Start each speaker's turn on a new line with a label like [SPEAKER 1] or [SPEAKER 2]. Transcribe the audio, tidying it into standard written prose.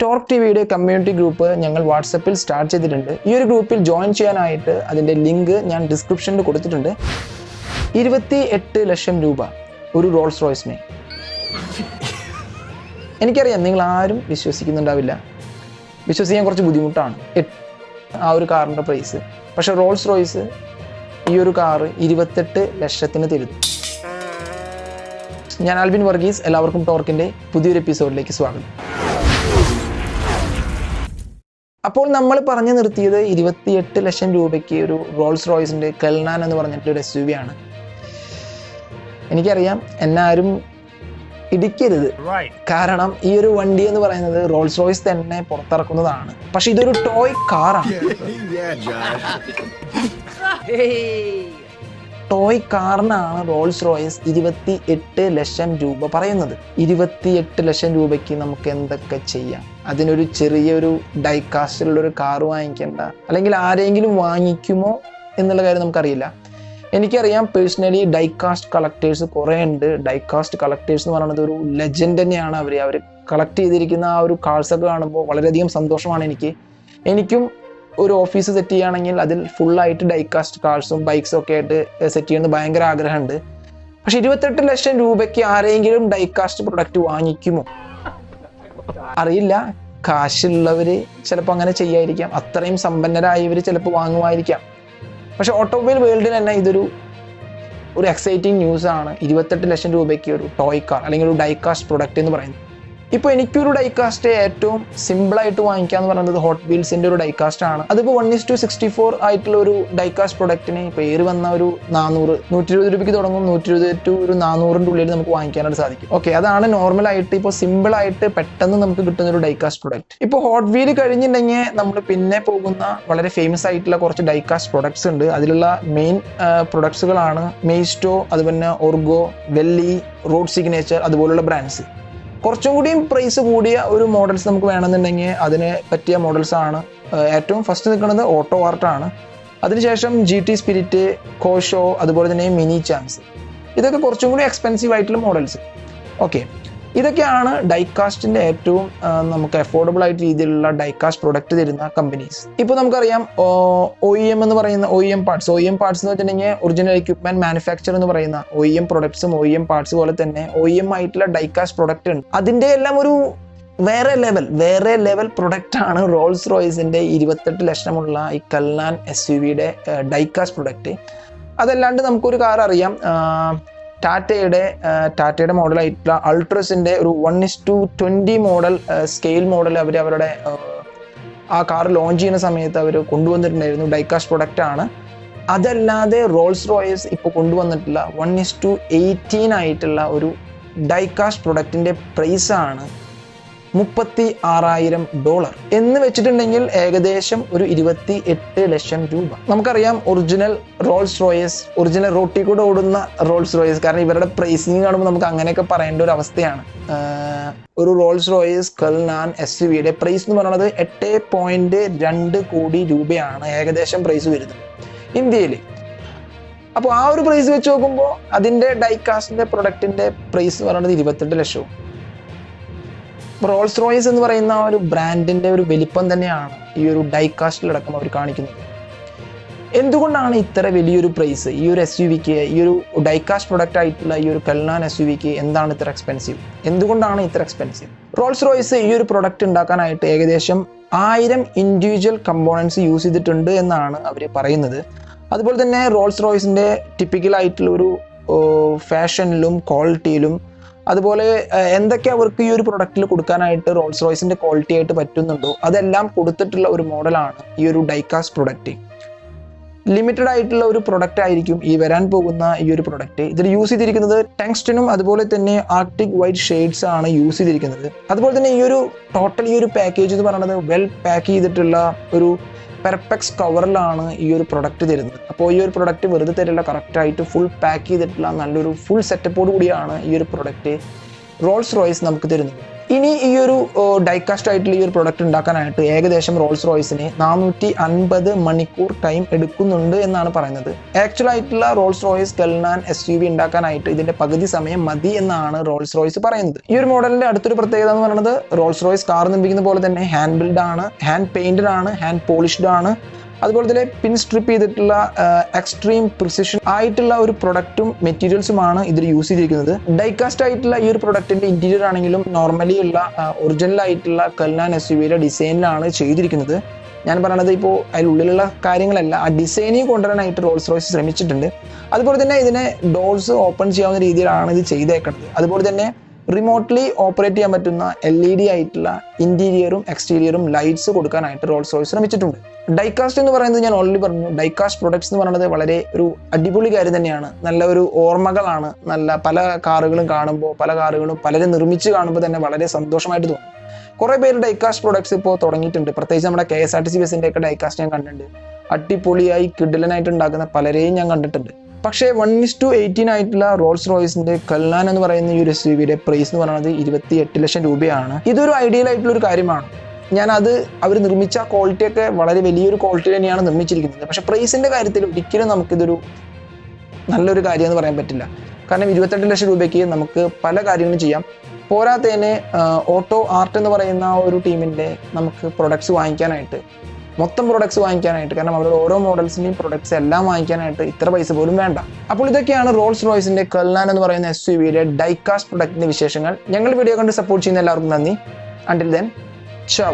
[SPEAKER 1] Torque ടിവിയുടെ community group ഞങ്ങൾ വാട്സപ്പിൽ സ്റ്റാർട്ട് ചെയ്തിട്ടുണ്ട്. ഈ ഒരു ഗ്രൂപ്പിൽ ജോയിൻ ചെയ്യാനായിട്ട് അതിൻ്റെ ലിങ്ക് ഞാൻ ഡിസ്ക്രിപ്ഷനിൽ കൊടുത്തിട്ടുണ്ട്. 28 ലക്ഷം രൂപ ഒരു റോൾസ് റോയ്സിന്. എനിക്കറിയാം നിങ്ങൾ ആരും വിശ്വസിക്കുന്നുണ്ടാവില്ല, വിശ്വസിക്കാൻ കുറച്ച് ബുദ്ധിമുട്ടാണ് ആ ഒരു കാറിൻ്റെ പ്രൈസ്. പക്ഷേ റോൾസ് റോയ്സ് ഈ ഒരു കാറ് 28 ലക്ഷത്തിന് തരുന്നു. ഞാൻ ആൽബിൻ വർഗീസ്, എല്ലാവർക്കും ടോർക്കിൻ്റെ പുതിയൊരു എപ്പിസോഡിലേക്ക് സ്വാഗതം. അപ്പോൾ നമ്മൾ പറഞ്ഞു നിർത്തിയത് 28 ലക്ഷം രൂപയ്ക്ക് ഒരു റോൾസ് റോയ്സിൻ്റെ കെൽനാൻ എന്ന് പറഞ്ഞിട്ടൊരു SUV ആണ്. എനിക്കറിയാം എന്നെ ആരും ഇടിക്കരുത്, കാരണം ഈ ഒരു വണ്ടി എന്ന് പറയുന്നത് റോൾസ് റോയ്സ് തന്നെ പുറത്തിറക്കുന്നതാണ്. പക്ഷെ ഇതൊരു ടോയ് കാറാണ്. ടോയ് കാറിനാണ് റോൾസ് റോയ്സ് 28 ലക്ഷം രൂപ പറയുന്നത്. 28 ലക്ഷം രൂപയ്ക്ക് നമുക്ക് എന്തൊക്കെ ചെയ്യാം? അതിനൊരു ചെറിയൊരു ഡൈകാസ്റ്റിലുള്ളൊരു കാർ വാങ്ങിക്കേണ്ട, അല്ലെങ്കിൽ ആരെങ്കിലും വാങ്ങിക്കുമോ എന്നുള്ള കാര്യം നമുക്കറിയില്ല. എനിക്കറിയാം പേഴ്സണലി ഡൈകാസ്റ്റ് കളക്ടേഴ്സ് കുറേ ഉണ്ട്. ഡൈകാസ്റ്റ് കളക്ടേഴ്സ് എന്ന് പറയുന്നത് ഒരു ലെജൻഡ് തന്നെയാണ്. അവർ കളക്ട് ചെയ്തിരിക്കുന്ന ആ ഒരു കാർസൊക്കെ കാണുമ്പോൾ വളരെയധികം സന്തോഷമാണ് എനിക്കും ഒരു ഓഫീസ് സെറ്റ് ചെയ്യുകയാണെങ്കിൽ അതിൽ ഫുള്ളായിട്ട് ഡൈകാസ്റ്റ് കാർസും ബൈക്സും ഒക്കെ ആയിട്ട് സെറ്റ് ചെയ്യുന്നത് ഭയങ്കര ആഗ്രഹമുണ്ട്. പക്ഷെ 28 ലക്ഷം രൂപയ്ക്ക് ആരെങ്കിലും ഡൈകാസ്റ്റ് പ്രൊഡക്റ്റ് വാങ്ങിക്കുമോ? അറിയില്ല. കാശുള്ളവർ ചിലപ്പോൾ അങ്ങനെ ചെയ്യാതിരിക്കാം, അത്രയും സമ്പന്നരായവർ ചിലപ്പോൾ വാങ്ങുമായിരിക്കാം. പക്ഷെ ഓട്ടോമൊബൈൽ വേൾഡിൽ തന്നെ ഇതൊരു എക്സൈറ്റിംഗ് ന്യൂസ് ആണ്. 28 ലക്ഷം രൂപയ്ക്ക് ഒരു ടോയ് കാർ അല്ലെങ്കിൽ ഒരു ഡൈകാസ്റ്റ് പ്രൊഡക്റ്റ് എന്ന് പറയുന്നത്. ഇപ്പോൾ എനിക്കൊരു ഡൈകാസ്റ്റ് ഏറ്റവും സിമ്പിളായിട്ട് വാങ്ങിക്കുക എന്ന് പറയുന്നത് ഹോട്ട് വീൽസിൻ്റെ ഒരു ഡൈകാസ്റ്റ് ആണ്. അതിപ്പോൾ 1:64 ആയിട്ടുള്ള ഒരു ഡൈകാസ്റ്റ് പ്രൊഡക്റ്റിന് പേര് വന്ന ഒരു 400, 120 രൂപയ്ക്ക് തുടങ്ങും. 120 to ഒരു 400-ൻ്റെ ഉള്ളിൽ നമുക്ക് വാങ്ങിക്കാനായിട്ട് സാധിക്കും. ഓക്കെ, അതാണ് നോർമലായിട്ട് ഇപ്പോൾ സിമ്പിളായിട്ട് പെട്ടെന്ന് നമുക്ക് കിട്ടുന്ന ഒരു ഡൈകാസ്റ്റ് പ്രൊഡക്റ്റ്. ഇപ്പോൾ ഹോട്ട് വീൽ കഴിഞ്ഞിട്ടുണ്ടെങ്കിൽ നമ്മൾ പിന്നെ പോകുന്ന വളരെ ഫേമസ് ആയിട്ടുള്ള കുറച്ച് ഡൈകാസ്റ്റ് പ്രൊഡക്ട്സ് ഉണ്ട്. അതിലുള്ള മെയിൻ പ്രൊഡക്ട്സുകളാണ് മെയ്സ്റ്റോ, അതുപോലെ ഓർഗോ, വെല്ലി, റോഡ് സിഗ്നേച്ചർ, അതുപോലുള്ള ബ്രാൻഡ്സ്. കുറച്ചും കൂടിയും പ്രൈസ് കൂടിയ ഒരു മോഡൽസ് നമുക്ക് വേണമെന്നുണ്ടെങ്കിൽ അതിന് പറ്റിയ മോഡൽസ് ആണ്. ഏറ്റവും ഫസ്റ്റ് നിൽക്കുന്നത് ഓട്ടോ ആർട്ടാണ്. അതിനുശേഷം GT സ്പിരിറ്റ്, കോഷോ, അതുപോലെ തന്നെ മിനി ചാൻസ്. ഇതൊക്കെ കുറച്ചും കൂടി എക്സ്പെൻസീവ് ആയിട്ടുള്ള മോഡൽസ്. ഓക്കെ, ഇതൊക്കെയാണ് ഡൈകാസ്റ്റിൻ്റെ ഏറ്റവും നമുക്ക് അഫോർഡബിൾ ആയിട്ട് രീതിയിലുള്ള ഡൈകാസ്റ്റ് പ്രൊഡക്റ്റ് തരുന്ന കമ്പനീസ്. ഇപ്പോൾ നമുക്കറിയാം OEM എന്ന് പറയുന്ന OEM പാർട്സ് എന്ന് വെച്ചിട്ടുണ്ടെങ്കിൽ ഒറിജിനൽ എക്യുപ്മെന്റ് മാനുഫാക്ചർ എന്ന് പറയുന്ന OEM പ്രൊഡക്ട്സും OEM പാർട്സ് പോലെ തന്നെ OEM ആയിട്ടുള്ള ഡൈകാസ്റ്റ് പ്രൊഡക്റ്റ് ഉണ്ട്. അതിൻ്റെ എല്ലാം ഒരു വേറെ ലെവൽ പ്രൊഡക്റ്റ് ആണ് റോൾസ് റോയ്സിൻ്റെ 28 ലക്ഷമുള്ള ഈ കെൽനാൻ SUVയുടെ ഡൈകാസ്റ്റ് പ്രൊഡക്റ്റ്. അതല്ലാണ്ട് നമുക്കൊരു കാർ അറിയാം, ടാറ്റയുടെ മോഡലായിട്ടുള്ള അൾട്രസിൻ്റെ ഒരു 1:20 മോഡൽ സ്കെയിൽ മോഡൽ അവരുടെ ആ കാർ ലോഞ്ച് ചെയ്യുന്ന സമയത്ത് അവർ കൊണ്ടുവന്നിട്ടുണ്ടായിരുന്നു. ഡൈകാസ്റ്റ് പ്രൊഡക്റ്റ് ആണ്. അതല്ലാതെ റോൾസ് റോയ്സ് ഇപ്പോൾ കൊണ്ടുവന്നിട്ടുള്ള 1:18 ആയിട്ടുള്ള ഒരു ഡൈകാസ്റ്റ് പ്രൊഡക്റ്റിൻ്റെ പ്രൈസാണ് $36,000 എന്ന് വെച്ചിട്ടുണ്ടെങ്കിൽ ഏകദേശം ഒരു 28 ലക്ഷം രൂപ. നമുക്കറിയാം ഒറിജിനൽ റോൾസ് റോയ്സ്, ഒറിജിനൽ റോട്ടിൽ കൂടെ ഓടുന്ന റോൾസ് റോയ്സ്, കാരണം ഇവരുടെ പ്രൈസിങ് കാണുമ്പോൾ നമുക്ക് അങ്ങനെയൊക്കെ പറയേണ്ട ഒരു അവസ്ഥയാണ്. ഒരു റോൾസ് റോയ്സ് കെൽനാൻ SUVയുടെ പ്രൈസ് എന്ന് പറയുന്നത് 8.2 കോടി രൂപയാണ് ഏകദേശം പ്രൈസ് വരുന്നത് ഇന്ത്യയിൽ. അപ്പോൾ ആ ഒരു പ്രൈസ് വെച്ച് നോക്കുമ്പോൾ അതിൻ്റെ ഡൈകാസ്റ്റിൻ്റെ പ്രൊഡക്റ്റിൻ്റെ പ്രൈസ് എന്ന് പറയുന്നത് 28 ലക്ഷവും. റോൾസ് റോയ്സ് എന്ന് പറയുന്ന ഒരു ബ്രാൻഡിൻ്റെ ഒരു വലിപ്പം തന്നെയാണ് ഈ ഒരു ഡൈകാസ്റ്റിലടക്കം അവർ കാണിക്കുന്നത്. എന്തുകൊണ്ടാണ് ഇത്ര വലിയൊരു പ്രൈസ് ഈ ഒരു SUVക്ക്, ഈ ഒരു ഡൈകാസ്റ്റ് പ്രൊഡക്റ്റ് ആയിട്ടുള്ള ഈ ഒരു കെൽനാൻ SUVക്ക് എന്താണ് ഇത്ര എക്സ്പെൻസീവ്? എന്തുകൊണ്ടാണ് ഇത്ര എക്സ്പെൻസീവ്? റോൾസ് റോയ്സ് ഈ ഒരു പ്രൊഡക്റ്റ് ഉണ്ടാക്കാനായിട്ട് ഏകദേശം 1000 ഇൻഡിവിജ്വൽ കമ്പോണൻസ് യൂസ് ചെയ്തിട്ടുണ്ട് എന്നാണ് അവർ പറയുന്നത്. അതുപോലെ തന്നെ റോൾസ് റോയ്സിൻ്റെ ടിപ്പിക്കൽ ആയിട്ടുള്ള ഒരു ഫാഷനിലും ക്വാളിറ്റിയിലും അതുപോലെ എന്തൊക്കെ അവർക്ക് ഈ ഒരു പ്രൊഡക്റ്റിൽ കൊടുക്കാനായിട്ട് റോൾസ് റോയ്സിൻ്റെ ക്വാളിറ്റി ആയിട്ട് പറ്റുന്നുണ്ടോ അതെല്ലാം കൊടുത്തിട്ടുള്ള ഒരു മോഡലാണ് ഈ ഒരു ഡൈകാസ്റ്റ് പ്രൊഡക്റ്റ്. ലിമിറ്റഡ് ആയിട്ടുള്ള ഒരു പ്രൊഡക്റ്റ് ആയിരിക്കും ഈ വരാൻ പോകുന്ന ഈ ഒരു പ്രൊഡക്റ്റ്. ഇതിൽ യൂസ് ചെയ്തിരിക്കുന്നത് ടങ്സ്റ്റനും അതുപോലെ തന്നെ ആർട്ടിക് വൈറ്റ് ഷെയ്ഡ്സ് ആണ് യൂസ് ചെയ്തിരിക്കുന്നത്. അതുപോലെ തന്നെ ഈ ഒരു പാക്കേജ് എന്ന് പറയുന്നത് വെൽ പാക്ക് ചെയ്തിട്ടുള്ള ഒരു പെർഫെക്റ്റ് കവറിലാണ് ഈ ഒരു പ്രൊഡക്റ്റ് തരുന്നത്. അപ്പോൾ ഈ ഒരു പ്രൊഡക്റ്റ് വെറുതെ തരില്ല, കറക്റ്റായിട്ട് ഫുൾ പാക്ക് ചെയ്തിട്ടുള്ള നല്ലൊരു ഫുൾ സെറ്റപ്പോട് കൂടിയാണ് ഈ ഒരു പ്രൊഡക്റ്റ് റോൾസ് റോയ്സ് നമുക്ക് തരുന്നത്. ഇനി ഈ ഒരു ഡൈകാസ്റ്റ് ആയിട്ടുള്ള ഈ ഒരു പ്രൊഡക്റ്റ് ഉണ്ടാക്കാനായിട്ട് ഏകദേശം റോൾസ് റോയ്സിന് 450 മണിക്കൂർ ടൈം എടുക്കുന്നുണ്ട് എന്നാണ് പറയുന്നത്. ആക്ച്വൽ ആയിട്ടുള്ള റോൾസ് റോയ്സ് കെൽനാൻ SUV ഉണ്ടാക്കാനായിട്ട് ഇതിന്റെ പകുതി സമയം മതി എന്നാണ് റോൾസ് റോയ്സ് പറയുന്നത്. ഈ ഒരു മോഡലിന്റെ അടുത്തൊരു പ്രത്യേകത എന്ന് പറയുന്നത് റോൾസ് റോയ്സ് കാർ നിർമ്മിക്കുന്ന പോലെ തന്നെ ഹാൻഡ് ബിൽഡ് ആണ്, ഹാൻഡ് പെയിന്റഡ് ആണ്, ഹാൻഡ് പോളിഷ്ഡ് ആണ്. അതുപോലെ തന്നെ പിൻ സ്ട്രിപ്പ് ചെയ്തിട്ടുള്ള എക്സ്ട്രീം പ്രിസിഷൻ ആയിട്ടുള്ള ഒരു പ്രൊഡക്റ്റും മെറ്റീരിയൽസുമാണ് ഇതിൽ യൂസ് ചെയ്തിരിക്കുന്നത്. ഡൈകാസ്റ്റ് ആയിട്ടുള്ള ഈ ഒരു പ്രൊഡക്റ്റിന്റെ ഇന്റീരിയർ ആണെങ്കിലും നോർമലി ഉള്ള ഒറിജിനൽ ആയിട്ടുള്ള കെൽനാൻ SUVയുടെ ഡിസൈനിലാണ് ചെയ്തിരിക്കുന്നത്. ഞാൻ പറയണത് ഇപ്പോൾ അതിനുള്ളിലുള്ള കാര്യങ്ങളല്ല, ആ ഡിസൈനിങ് കൊണ്ടുവരാനായിട്ട് റോൾസ് റോയ്സ് ശ്രമിച്ചിട്ടുണ്ട്. അതുപോലെ തന്നെ ഇതിനെ ഡോർസ് ഓപ്പൺ ചെയ്യാവുന്ന രീതിയിലാണ് ഇത് ചെയ്തേക്കുന്നത്. അതുപോലെ തന്നെ റിമോട്ട്ലി ഓപ്പറേറ്റ് ചെയ്യാൻ പറ്റുന്ന LED ആയിട്ടുള്ള ഇന്റീരിയറും എക്സ്റ്റീരിയറും ലൈറ്റ്സ് കൊടുക്കാനായിട്ട് റോൾസ് റോയ്സ് ശ്രമിച്ചിട്ടുണ്ട്. ഡൈകാസ്റ്റ് എന്ന് പറയുന്നത് ഞാൻ ഓൾറെഡി പറഞ്ഞു, ഡൈകാസ്റ്റ് പ്രൊഡക്ട്സ് എന്ന് പറയുന്നത് വളരെ ഒരു അടിപൊളി കാര്യം തന്നെയാണ്. നല്ല ഒരു ഓർമ്മകളാണ്. നല്ല പല കാറുകളും കാണുമ്പോൾ, പല കാറുകളും പലരും നിർമ്മിച്ച് കാണുമ്പോൾ തന്നെ വളരെ സന്തോഷമായിട്ട് തോന്നും. കുറേ പേര് ഡൈകാസ്റ്റ് പ്രൊഡക്ട്സ് ഇപ്പോൾ തുടങ്ങിയിട്ടുണ്ട്. പ്രത്യേകിച്ച് നമ്മുടെ KSRTC ബസ്സിൻ്റെ ഒക്കെ ഡൈകാസ്റ്റ് ഞാൻ കണ്ടിട്ടുണ്ട്. അടിപൊളിയായി കിഡിലനായിട്ട് ഉണ്ടാക്കുന്ന പലരെയും ഞാൻ കണ്ടിട്ടുണ്ട്. പക്ഷേ 1:18 ആയിട്ടുള്ള റോൾസ് റോയ്സിന്റെ കെൽനാൻ എന്ന് പറയുന്ന ഈ ഒരു SUVയുടെ പ്രൈസ് എന്ന് പറയുന്നത് 28 ലക്ഷം രൂപയാണ്. ഇതൊരു ഐഡിയൽ ആയിട്ടുള്ള ഒരു കാര്യമാണ്. അവർ നിർമ്മിച്ച ക്വാളിറ്റി ഒക്കെ വളരെ വലിയൊരു ക്വാളിറ്റി തന്നെയാണ് നിർമ്മിച്ചിരിക്കുന്നത്. പക്ഷെ പ്രൈസിന്റെ കാര്യത്തിൽ ഒരിക്കലും നമുക്കിതൊരു നല്ലൊരു കാര്യം എന്ന് പറയാൻ പറ്റില്ല. കാരണം 28 ലക്ഷം രൂപയ്ക്ക് നമുക്ക് പല കാര്യങ്ങളും ചെയ്യാം. പോരാത്തതിന് ഓട്ടോ ആർട്ട് എന്ന് പറയുന്ന ഒരു ടീമിന്റെ നമുക്ക് പ്രൊഡക്ട്സ് വാങ്ങിക്കാനായിട്ട്, മൊത്തം പ്രൊഡക്ട്സ് വാങ്ങിക്കാനായിട്ട്, കാരണം അവരുടെ ഓരോ മോഡൽസിന്റെയും പ്രൊഡക്ട്സ് എല്ലാം വാങ്ങിക്കാനായിട്ട് ഇത്ര പൈസ പോലും വേണ്ട. അപ്പോൾ ഇതൊക്കെയാണ് റോൾസ് റോയ്സിന്റെ കെൽനാൻ എന്ന് പറയുന്ന SUVയുടെ ഡൈകാസ്റ്റ് പ്രൊഡക്റ്റിന്റെ വിശേഷങ്ങൾ. ഞങ്ങൾ വീഡിയോ കണ്ട് സപ്പോർട്ട് ചെയ്യുന്ന എല്ലാവർക്കും നന്ദി. Until then, ciao.